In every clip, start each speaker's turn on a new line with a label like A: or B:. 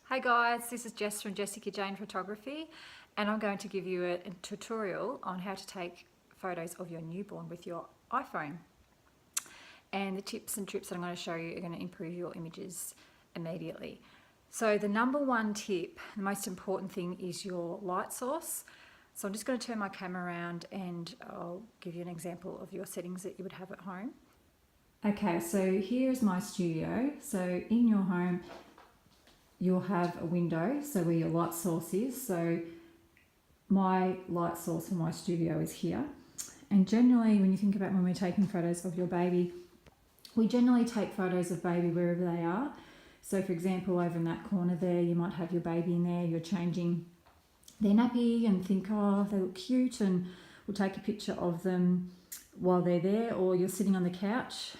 A: Hi guys, this is Jess from Jessica Jane Photography, and I'm going to give you a tutorial on how to take photos of your newborn with your iPhone. And the tips and tricks that I'm going to show you are going to improve your images immediately. So the number one tip, the most important thing, is your light source. So I'm just going to turn my camera around and I'll give you an example of your settings that you would have at home. Okay, so here's my studio. So in your home, you'll have a window, so where your light source is. So my light source for my studio is here. And generally, when you think about when we're taking photos of your baby, we generally take photos of baby wherever they are. So for example, over in that corner there, you might have your baby in there, you're changing their nappy and think, oh, they look cute, and we'll take a picture of them while they're there, or you're sitting on the couch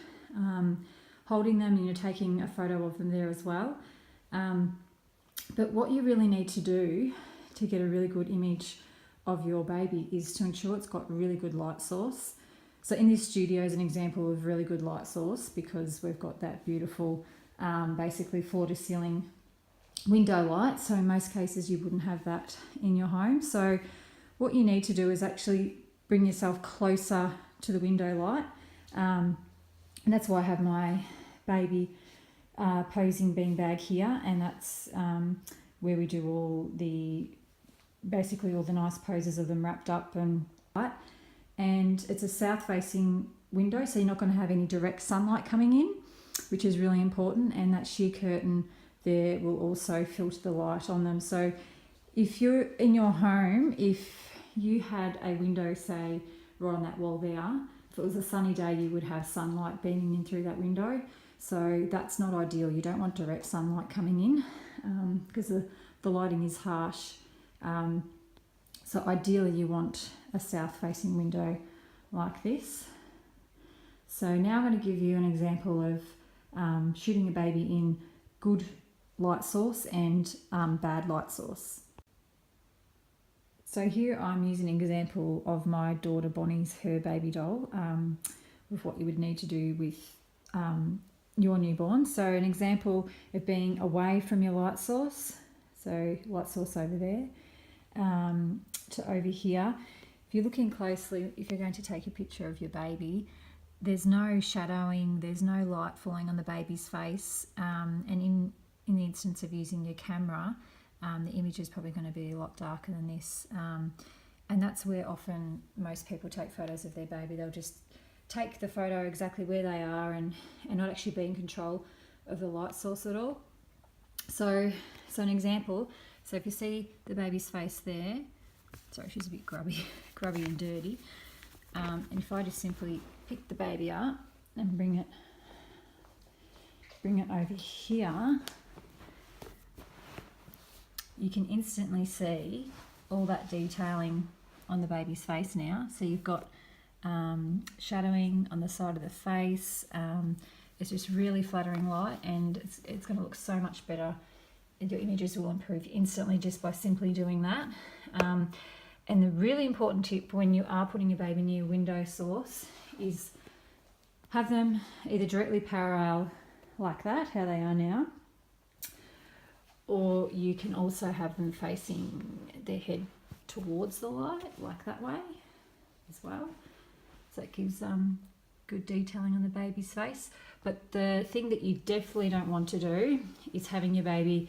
A: holding them and you're taking a photo of them there as well. But what you really need to do to get a really good image of your baby is to ensure it's got really good light source. So in this studio is an example of really good light source because we've got that beautiful basically floor to ceiling window light. So in most cases you wouldn't have that in your home. So what you need to do is actually bring yourself closer to the window light. And that's why I have my baby posing beanbag here, and that's where we do all the nice poses of them wrapped up and right. And it's a south facing window, so you're not going to have any direct sunlight coming in, which is really important, and that sheer curtain there will also filter the light on them. So if you're in your home, if you had a window, say right on that wall there, if it was a sunny day, you would have sunlight beaming in through that window. So that's not ideal. You don't want direct sunlight coming in because the lighting is harsh. So ideally you want a south facing window like this. So now I'm going to give you an example of shooting a baby in good light source and bad light source. So here I'm using an example of my daughter Bonnie's her baby doll with what you would need to do with your newborn. So an example of being away from your light source, so light source over there to over here. If you're looking closely, if you're going to take a picture of your baby, there's no shadowing, there's no light falling on the baby's face, and in the instance of using your camera, the image is probably going to be a lot darker than this, and that's where often most people take photos of their baby. They'll just take the photo exactly where they are and not actually be in control of the light source at all. So an example, so if you see the baby's face there, sorry, she's a bit grubby and dirty, and if I just simply pick the baby up and bring it over here, you can instantly see all that detailing on the baby's face now. So you've got shadowing on the side of the face. It's just really flattering light, and it's going to look so much better, and your images will improve instantly just by simply doing that. And the really important tip when you are putting your baby near a window source is have them either directly parallel like that, how they are now, or you can also have them facing their head towards the light, like that way as well. So it gives good detailing on the baby's face. But the thing that you definitely don't want to do is having your baby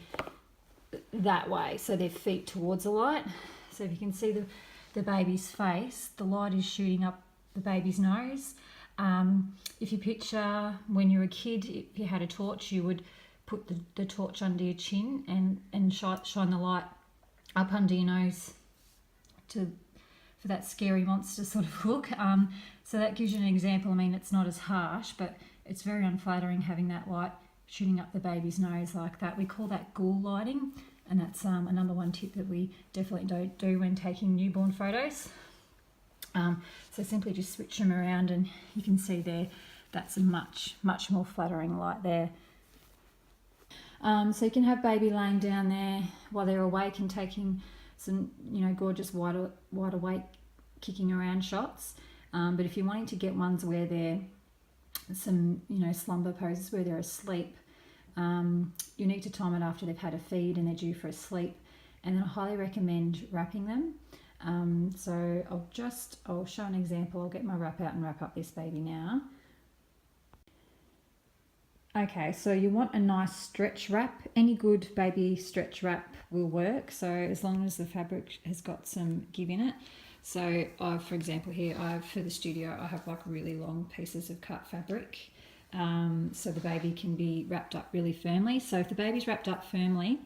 A: that way, so their feet towards the light. So if you can see the baby's face, the light is shooting up the baby's nose. If you picture when you were a kid, if you had a torch, you would put the torch under your chin and shine the light up under your nose for that scary monster sort of look. So that gives you an example. I mean, it's not as harsh, but it's very unflattering having that light shooting up the baby's nose like that. We call that ghoul lighting, and that's a number one tip that we definitely don't do when taking newborn photos. So simply just switch them around and you can see there, that's a much more flattering light there. So you can have baby laying down there while they're awake and taking some, gorgeous wide awake kicking around shots. But if you're wanting to get ones where they're some, slumber poses where they're asleep, You need to time it after they've had a feed and they're due for a sleep. And then I highly recommend wrapping them. So I'll show an example. I'll get my wrap out and wrap up this baby now. Okay, so you want a nice stretch wrap. Any good baby stretch wrap will work. So as long as the fabric has got some give in it. So for example here, for the studio, I have like really long pieces of cut fabric. So the baby can be wrapped up really firmly. So if the baby's wrapped up firmly,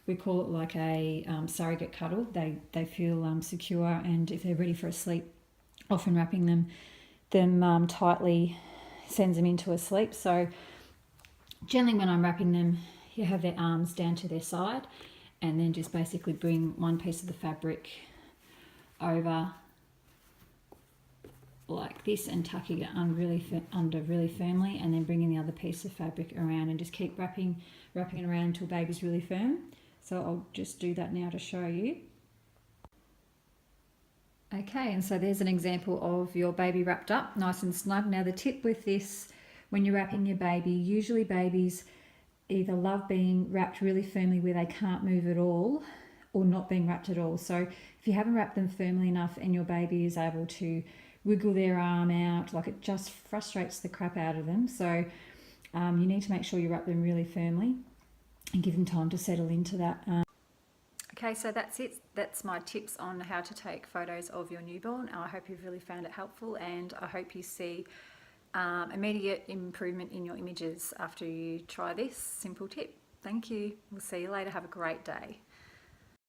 A: we call it like a surrogate cuddle. They feel secure, and if they're ready for a sleep, often wrapping them tightly sends them into a sleep. So generally when I'm wrapping them, you have their arms down to their side, and then just basically bring one piece of the fabric over like this and tucking it under really firmly, and then bringing the other piece of fabric around and just keep wrapping it around until baby's really firm. So I'll just do that now to show you. Okay, and so there's an example of your baby wrapped up nice and snug. Now the tip with this, when you're wrapping your baby, usually babies either love being wrapped really firmly where they can't move at all, or not being wrapped at all. So if you haven't wrapped them firmly enough and your baby is able to wiggle their arm out, like it just frustrates the crap out of them. So you need to make sure you wrap them really firmly and give them time to settle into that. Okay, so that's it. That's my tips on how to take photos of your newborn. I hope you've really found it helpful, and I hope you see immediate improvement in your images after you try this simple tip. Thank you. We'll see you later. Have a great day.